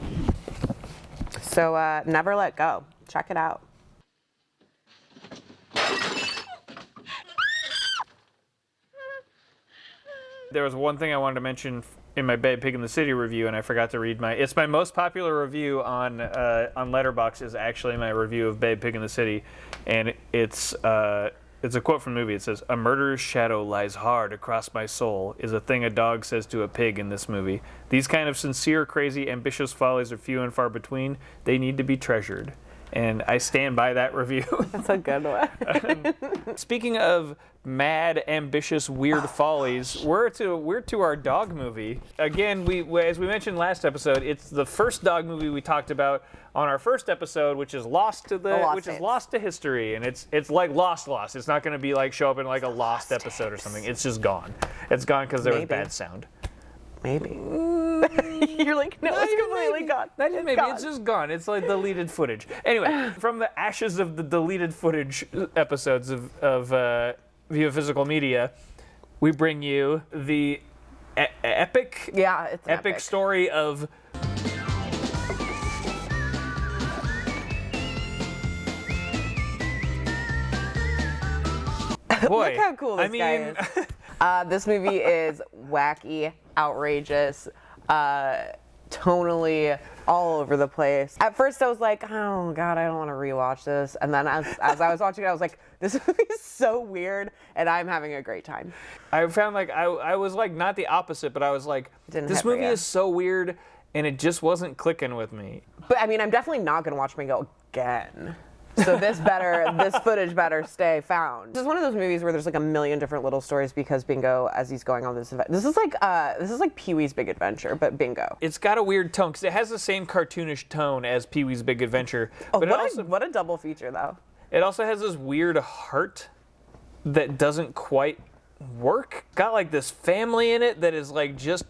So Never Let Go. Check it out. There was one thing I wanted to mention in my Babe Pig in the City review, and I forgot to read it's my most popular review on Letterboxd is actually my review of Babe Pig in the City, and it's a quote from the movie. It says, "A murderous shadow lies hard across my soul," is a thing a dog says to a pig in this movie. These kind of sincere, crazy, ambitious follies are few and far between. They need to be treasured. And I stand by that review. That's a good one. Speaking of mad, ambitious, weird follies, we're to our dog movie. Again, as we mentioned last episode, it's the first dog movie we talked about on our first episode, which is lost to history, and it's like lost. It's not going to be like show up in like a lost episode or something. It's just gone. It's gone because there was bad sound. Maybe. You're like, no, it's completely gone. It's just gone. It's like deleted footage. Anyway, from the ashes of the deleted footage episodes of VIVA Physical Media, we bring you the epic story of boy. Look how cool this guy is. This movie is wacky, outrageous, tonally all over the place. At first I was like, oh God, I don't want to rewatch this. And then as I was watching it, I was like, this movie is so weird and I'm having a great time. I found like, I was like not the opposite, but I was like, this movie is so weird and it just wasn't clicking with me. But I mean, I'm definitely not going to watch Bingo again. So this footage better stay found. This is one of those movies where there's like a million different little stories because Bingo, as he's going on this event, this is like Pee-wee's Big Adventure, but Bingo. It's got a weird tone because it has the same cartoonish tone as Pee-wee's Big Adventure. Oh, but what a double feature though. It also has this weird heart that doesn't quite work. Got like this family in it that is like just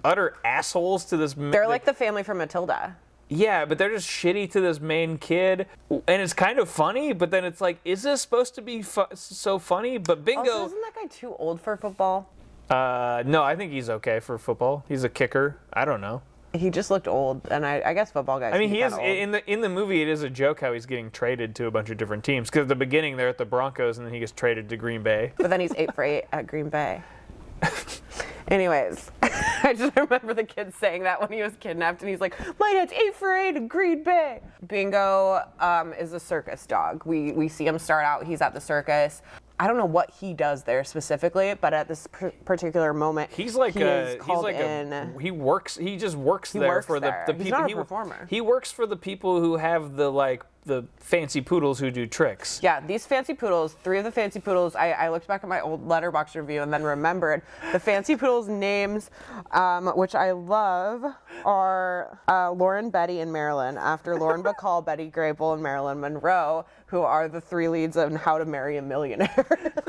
utter assholes to this. They're like the family from Matilda. Yeah, but they're just shitty to this main kid, and it's kind of funny, but then it's like, is this supposed to be so funny? But Bingo... Also, isn't that guy too old for football? No, I think he's okay for football. He's a kicker. I don't know. He just looked old, and I guess football guys. I mean, he is in the movie. It is a joke how he's getting traded to a bunch of different teams because at the beginning they're at the Broncos, and then he gets traded to Green Bay. But then he's 8 for 8 at Green Bay. Anyways, I just remember the kid saying that when he was kidnapped, and he's like, my dad's 8 for 8 in Green Bay. Bingo is a circus dog. We see him start out, he's at the circus. I don't know what he does there specifically, but at this particular moment, he just works there for the people. He's not a performer. He works for the people who have the fancy poodles who do tricks. Yeah, these fancy poodles, 3 of the fancy poodles, I looked back at my old Letterboxd review and then remembered the fancy poodles' names, which I love, are Lauren, Betty, and Marilyn, after Lauren Bacall, Betty Grable, and Marilyn Monroe, who are the 3 leads in How to Marry a Millionaire.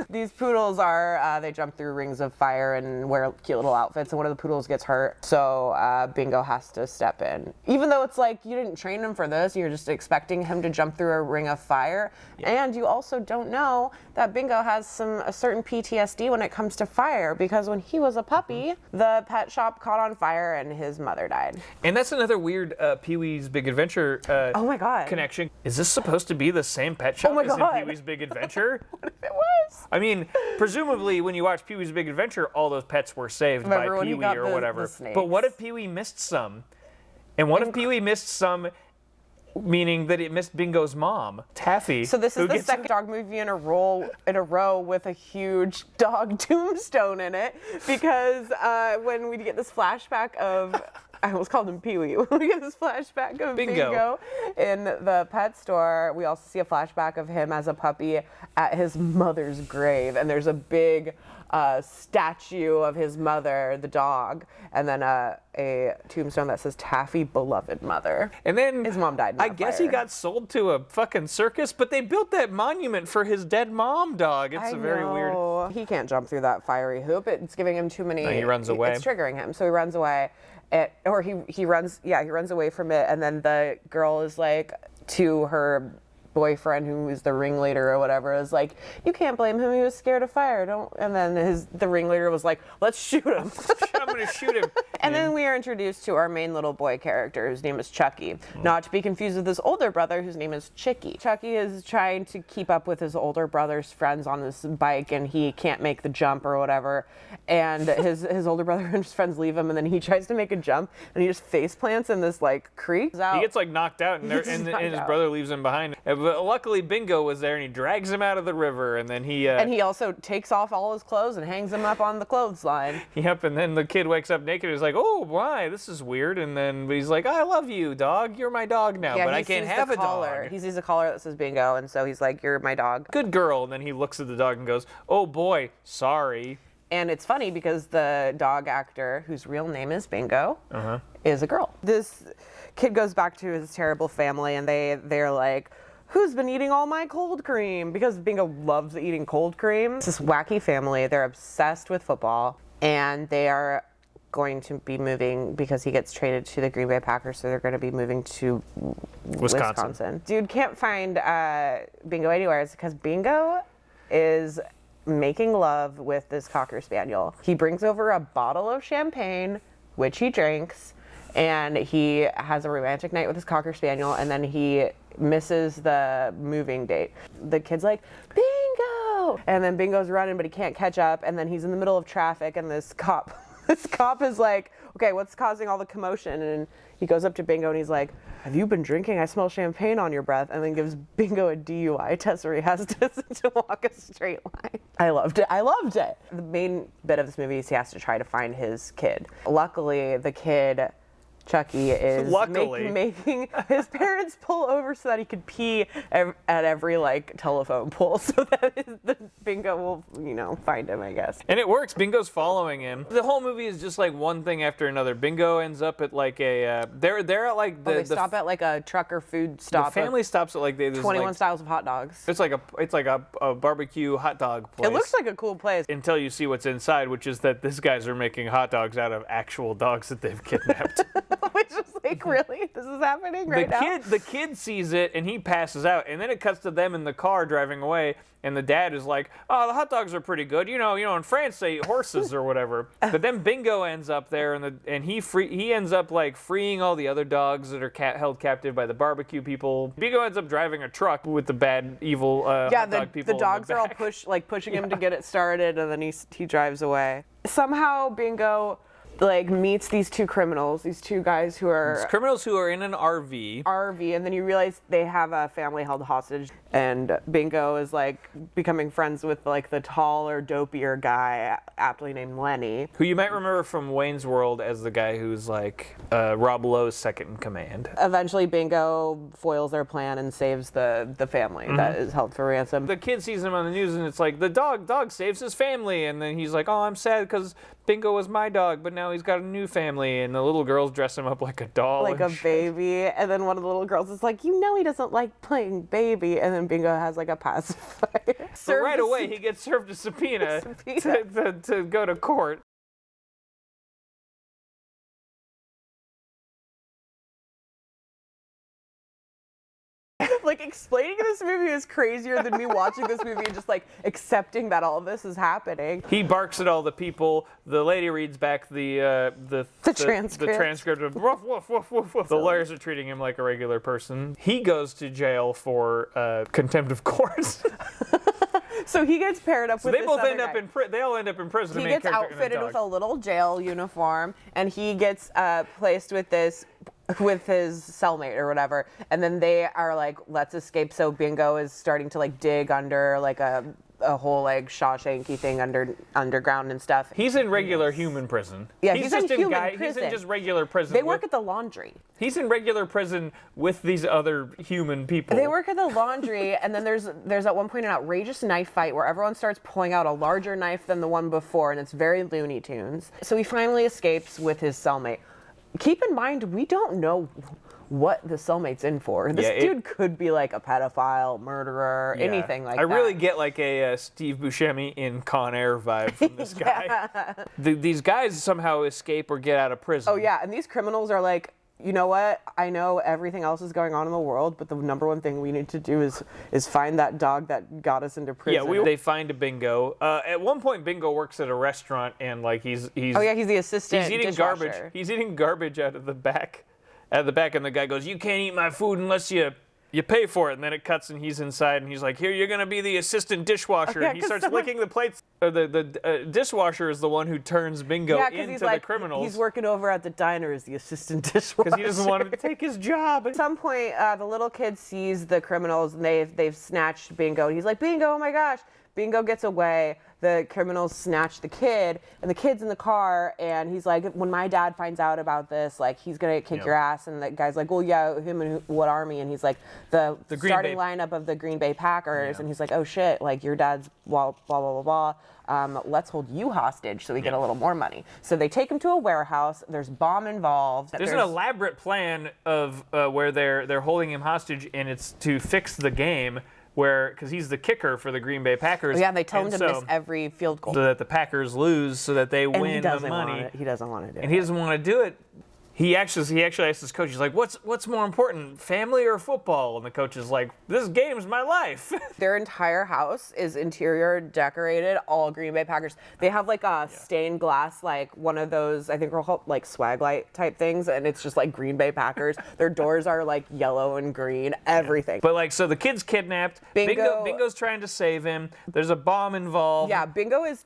These poodles they jump through rings of fire and wear cute little outfits, and one of the poodles gets hurt, so Bingo has to step in. Even though it's like, you didn't train him for this, you're just expecting him to jump through a ring of fire, and you also don't know that Bingo has a certain PTSD when it comes to fire, because when he was a puppy, the pet shop caught on fire and his mother died. And that's another weird Pee-wee's Big Adventure oh my God. connection. Is this supposed to be the same pet shop as in Pee-wee's Big Adventure? What if it was? animals. I mean, presumably when you watch Pee-wee's Big Adventure, all those pets were saved Remember by when he Pee-wee got or the whatever. snakes? But what if Pee-wee missed some? And what if Pee-wee missed some, meaning that it missed Bingo's mom, Taffy? So this is the second dog movie in a row with a huge dog tombstone in it, because when we get this flashback of, I almost called him Pee-wee, when we get this flashback of Bingo in the pet store, we also see a flashback of him as a puppy at his mother's grave, and there's a big statue of his mother, the dog, and then a tombstone that says Taffy, beloved mother. And then his mom died in I that guess fire. he got sold to a fucking circus, but they built that monument for his dead mom dog. It's very weird. He can't jump through that fiery hoop. It's giving him too many. No, he runs away. It's triggering him, so he runs away. He runs away from it, and then the girl is like to her boyfriend, who is the ringleader or whatever, is like, you can't blame him, he was scared of fire, and then the ringleader was like, let's shoot him. I'm gonna shoot him. And then we are introduced to our main little boy character, whose name is Chucky. Not to be confused with his older brother, whose name is Chicky. Chucky is trying to keep up with his older brother's friends on this bike, and he can't make the jump or whatever. And his older brother and his friends leave him, and then he tries to make a jump, and he just face plants in this like creek. He gets like knocked out, and his brother leaves him behind. But luckily, Bingo was there, and he drags him out of the river, and then he and he also takes off all his clothes and hangs them up on the clothesline. Yep, and then the kid wakes up naked. He's like, "Oh my, this is weird." And then he's like, "I love you, dog. You're my dog now, but I can't have a dog." He sees a collar that says Bingo, and so he's like, "You're my dog." Good girl. And then he looks at the dog and goes, "Oh boy, sorry." And it's funny because the dog actor, whose real name is Bingo, is a girl. This kid goes back to his terrible family, and they're like, who's been eating all my cold cream? Because Bingo loves eating cold cream. It's this wacky family. They're obsessed with football, and they are going to be moving because he gets traded to the Green Bay Packers, so they're going to be moving to Wisconsin. Dude can't find Bingo anywhere. It's because Bingo is making love with this Cocker Spaniel. He brings over a bottle of champagne, which he drinks, and he has a romantic night with his Cocker Spaniel, and then he misses the moving date. The kid's like, Bingo! And then Bingo's running, but he can't catch up, and then he's in the middle of traffic, and this cop is like, okay, what's causing all the commotion? And he goes up to Bingo and he's like, have you been drinking? I smell champagne on your breath. And then gives Bingo a DUI test where he has to walk a straight line. I loved it. The main bit of this movie is he has to try to find his kid. Luckily, the kid, Chucky, is making his parents pull over so that he could pee at every like telephone pole, so that the Bingo will, find him, I guess. And it works. Bingo's following him. The whole movie is just like one thing after another. Bingo ends up at like a they're at like they stop at like a trucker food stop. The family stops at like 21 styles of hot dogs. It's like a barbecue hot dog place. It looks like a cool place until you see what's inside, which is that these guys are making hot dogs out of actual dogs that they've kidnapped. Which is like, really? This is happening right now? The kid sees it and he passes out, and then it cuts to them in the car driving away, and the dad is like, "Oh, the hot dogs are pretty good. You know, in France they eat horses or whatever." But then Bingo ends up there, and he ends up like freeing all the other dogs that are held captive by the barbecue people. Bingo ends up driving a truck with the bad, evil hot dog people. The dogs are all pushing him to get it started, and then he drives away. Somehow Bingo meets these two guys who are in an RV, and then you realize they have a family held hostage, and Bingo is like becoming friends with like the taller, dopier guy, aptly named Lenny, who you might remember from Wayne's World as the guy who's like Rob Lowe's second in command. Eventually Bingo foils their plan and saves the family that is held for ransom. The kid sees him on the news, and it's like, the dog saves his family, and then he's like, oh, I'm sad because Bingo was my dog, but now he's got a new family, and the little girls dress him up like a doll. Like a baby, and then one of the little girls is like, he doesn't like playing baby, and then Bingo has like a pacifier. So right away, he gets served a subpoena. To go to court. Like, explaining this movie is crazier than me watching this movie and just like accepting that all of this is happening. He barks at all the people. The lady reads back the transcript of woof, woof, woof, woof, woof. The lawyers are treating him like a regular person. He goes to jail for contempt of court. So he gets paired up with they this both other end up guy. they all end up in prison. He the main gets character and the outfitted dog. with a little jail uniform, and he gets placed with his cellmate or whatever, and then they are like, let's escape. So Bingo is starting to like dig under like a whole like Shawshanky thing underground and stuff. He's in regular human prison. Yeah, he's in just human prison. He's in just regular prison. They work at the laundry. He's in regular prison with these other human people. They work at the laundry, and then there's at one point an outrageous knife fight where everyone starts pulling out a larger knife than the one before, and it's very Looney Tunes. So he finally escapes with his cellmate. Keep in mind, we don't know what the cellmate's in for. This dude could be like a pedophile, murderer, anything like that. I really get like a Steve Buscemi in Con Air vibe from this guy. These guys somehow escape or get out of prison. Oh yeah, and these criminals are like, you know what? I know everything else is going on in the world, but the number one thing we need to do is find that dog that got us into prison. Yeah, they find a Bingo. At one point, Bingo works at a restaurant, and like he's oh yeah, he's the assistant. He's eating dishwasher. garbage. He's eating garbage out of the back. And the guy goes, "You can't eat my food unless you pay for it." And then it cuts, and he's inside, and he's like, "Here, you're gonna be the assistant dishwasher." Yeah, and he starts licking the plates. The dishwasher is the one who turns Bingo into the criminals. He's working over at the diner as the assistant dishwasher because he doesn't want him to take his job. At some point, the little kid sees the criminals, and they've snatched Bingo. And he's like, "Bingo! Oh my gosh!" Bingo gets away. The criminals snatch the kid, and the kid's in the car, and he's like, when my dad finds out about this, like, he's gonna kick your ass. And the guy's like, well, yeah, him and what army? And he's like, the starting lineup of the Green Bay Packers. And he's like, oh shit, like, your dad's blah, blah, blah, blah, blah. Let's hold you hostage so we get a little more money. So they take him to a warehouse. There's bomb involved. There's an elaborate plan of where they're holding him hostage, and it's to fix the game. Because he's the kicker for the Green Bay Packers. Yeah, they tell him to miss every field goal. So that the Packers lose, so that they win the money. He doesn't want to do it. And he doesn't want to do it. He actually asked his coach, he's like, what's more important, family or football? And the coach is like, this game's my life. Their entire house is interior decorated, all Green Bay Packers. They have like a stained glass, like one of those, I think they're called like swag light type things, and it's just like Green Bay Packers. Their doors are like yellow and green, everything. But like, so the kid's kidnapped. Bingo's trying to save him. There's a bomb involved. Yeah, Bingo is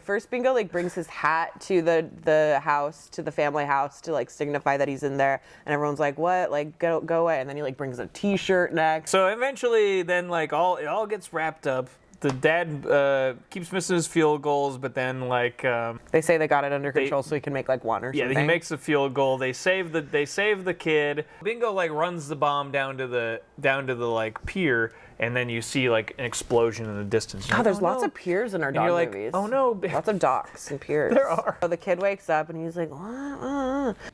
first Bingo like brings his hat to the house, to the family house, to like signify that he's in there, and everyone's like, what? Like, go away. And then he like brings a t-shirt next. So eventually then like it all gets wrapped up. The dad keeps missing his field goals, but then like they say they got it under control so he can make like one or something. Yeah, he makes a field goal. They save the kid. Bingo like runs the bomb down to the like pier, and then you see like an explosion in the distance. God, there's lots of piers in our dog movies. Oh no, lots of docks and piers. There are. So the kid wakes up and he's like,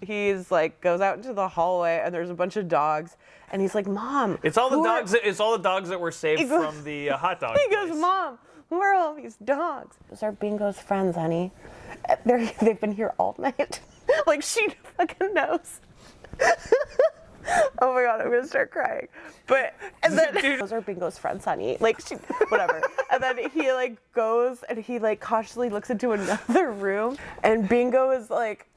he's like goes out into the hallway and there's a bunch of dogs. And he's like, Mom. It's all the dogs. It's all the dogs that were saved from the hot dog. He goes, Mom, where are all these dogs? Those are Bingo's friends, honey. They've been here all night. Like she fucking knows. Oh my God, I'm gonna start crying. But and then those are Bingo's friends, honey. Like whatever. And then he like goes and he like cautiously looks into another room, and Bingo is like.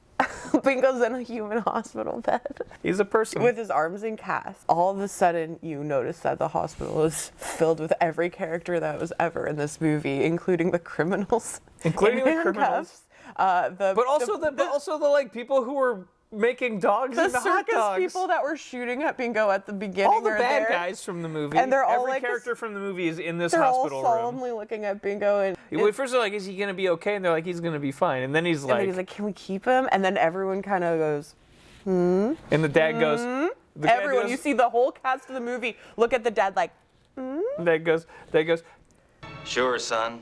Bingo's in a human hospital bed. He's a person. With his arms in casts. All of a sudden, you notice that the hospital is filled with every character that was ever in this movie, including the criminals. Including the criminals. But also the like people who were making dogs into hot dogs. The circus people that were shooting at Bingo at the beginning. All the bad guys from the movie. And they're all every like character from the movie is in this hospital room. They're all solemnly looking at Bingo. At first they're like, is he going to be okay? And they're like, he's going to be fine. And then he's like, can we keep him? And then everyone kind of goes, And the dad goes, everyone, you see the whole cast of the movie look at the dad like, Dad goes, Sure, son.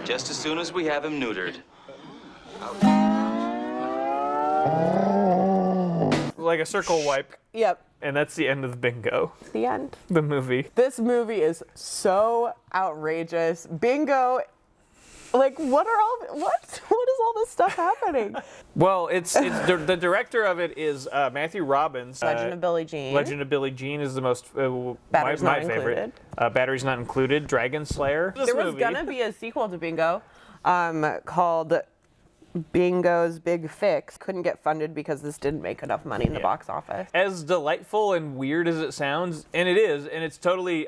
Just as soon as we have him neutered. Like a circle wipe. Yep. And that's the end of Bingo. The end. The movie. This movie is so outrageous. Bingo, like what is all this stuff happening? Well, it's the director of it is Matthew Robbins. Legend of Billie Jean. Legend of Billie Jean is the most Battery's my Not favorite. Battery's Not Included. Dragon Slayer. There was gonna be a sequel to Bingo, called Bingo's Big Fix. Couldn't get funded because this didn't make enough money in the box office. As delightful and weird as it sounds, and it is, and it's totally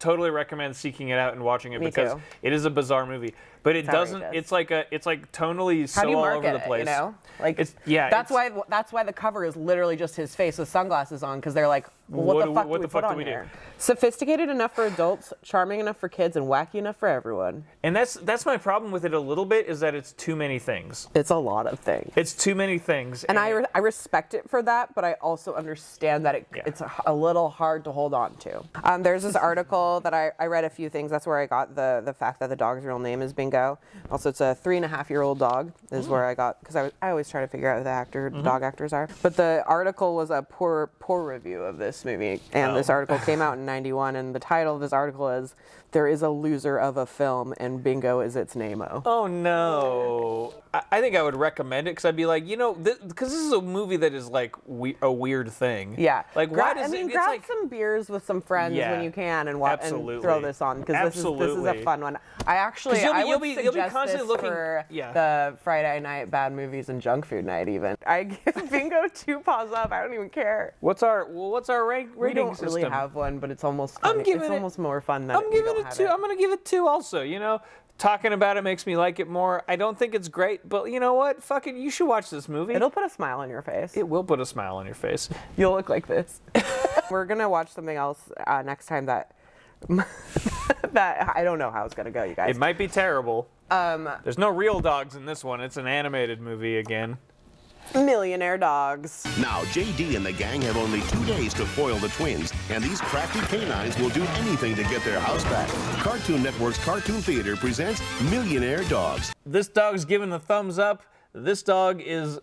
totally recommend seeking it out and watching it Me because too. it is a bizarre movie. But it doesn't. outrageous. It's like tonally How so do you all market over the place. it, you know? Like, That's why the cover is literally just his face with sunglasses on, because they're like, well, what the fuck do we put on here? Sophisticated enough for adults, charming enough for kids, and wacky enough for everyone. And that's my problem with it a little bit, is that it's too many things. It's a lot of things. It's too many things. And I respect it for that, but I also understand that it's a little hard to hold on to. There's this article that I read a few things. That's where I got the fact that the dog's real name is Bingo. Also, it's a 3.5-year-old dog is where I got, because I always try to figure out who the dog actors are. But the article was a poor review of this movie. And this article came out in 91, and the title of this article is, "There is a loser of a film, and Bingo is its name-o." Oh no. I think I would recommend it because I'd be like, because this is a movie that is like a weird thing. Yeah. Like, why does it? Grab Like, some beers with some friends when you can and watch and throw this on, because this is a fun one. I would suggest this for the Friday night bad movies and junk food night even. I give Bingo 2 paws up. I don't even care. What's our rating We don't system? really have one, but it's almost funny. It's almost more fun than I'm giving it 2. I'm gonna give it 2 also. Talking about it makes me like it more. I don't think it's great, but you know what? Fuck it, you should watch this movie. It'll put a smile on your face. It will put a smile on your face. You'll look like this. We're gonna watch something else next time that I don't know how it's gonna go, you guys. It might be terrible. There's no real dogs in this one. It's an animated movie again. Millionaire Dogs. Now, JD and the gang have only 2 days to foil the twins, and these crafty canines will do anything to get their house back. Cartoon Network's Cartoon Theater presents Millionaire Dogs. This dog's given the thumbs up. This dog has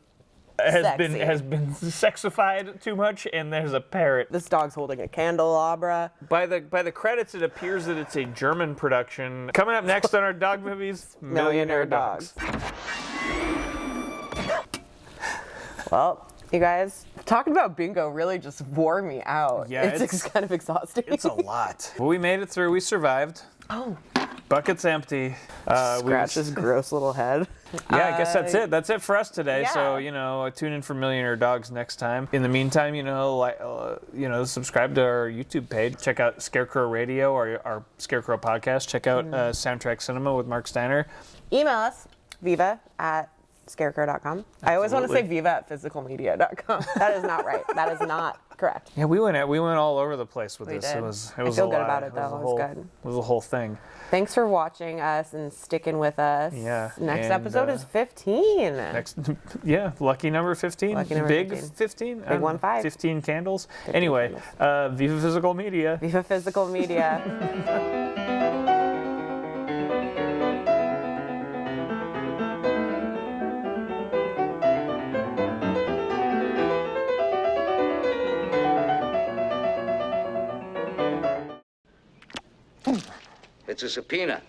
been sexified too much, and there's a parrot. This dog's holding a candelabra. By the credits, it appears that it's a German production. Coming up next on our dog movies, Millionaire Dogs. Well, you guys, talking about Bingo really just wore me out. Yeah, it's kind of exhausting. It's a lot. Well, we made it through. We survived. Oh. Bucket's empty. Scratch his gross little head. Yeah, I guess that's it. That's it for us today. Yeah. So, tune in for Millionaire Dogs next time. In the meantime, subscribe to our YouTube page. Check out Scarecrow Radio, or our Scarecrow podcast. Check out Soundtrack Cinema with Mark Steiner. Email us, viva@scarecrow.com. I always want to say viva@physicalmedia.com. That is not right. That is not correct. Yeah, we went all over the place with this. Did. It was I feel a good lot. about it, though. It was good. It was a whole thing. Thanks for watching us and sticking with us. Yeah. Next episode is 15. Lucky number 15. Lucky number Big 15. 15. Big 1-5. 15 candles. 15 anyway, candles. Viva Physical Media. Viva Physical Media. It's a subpoena.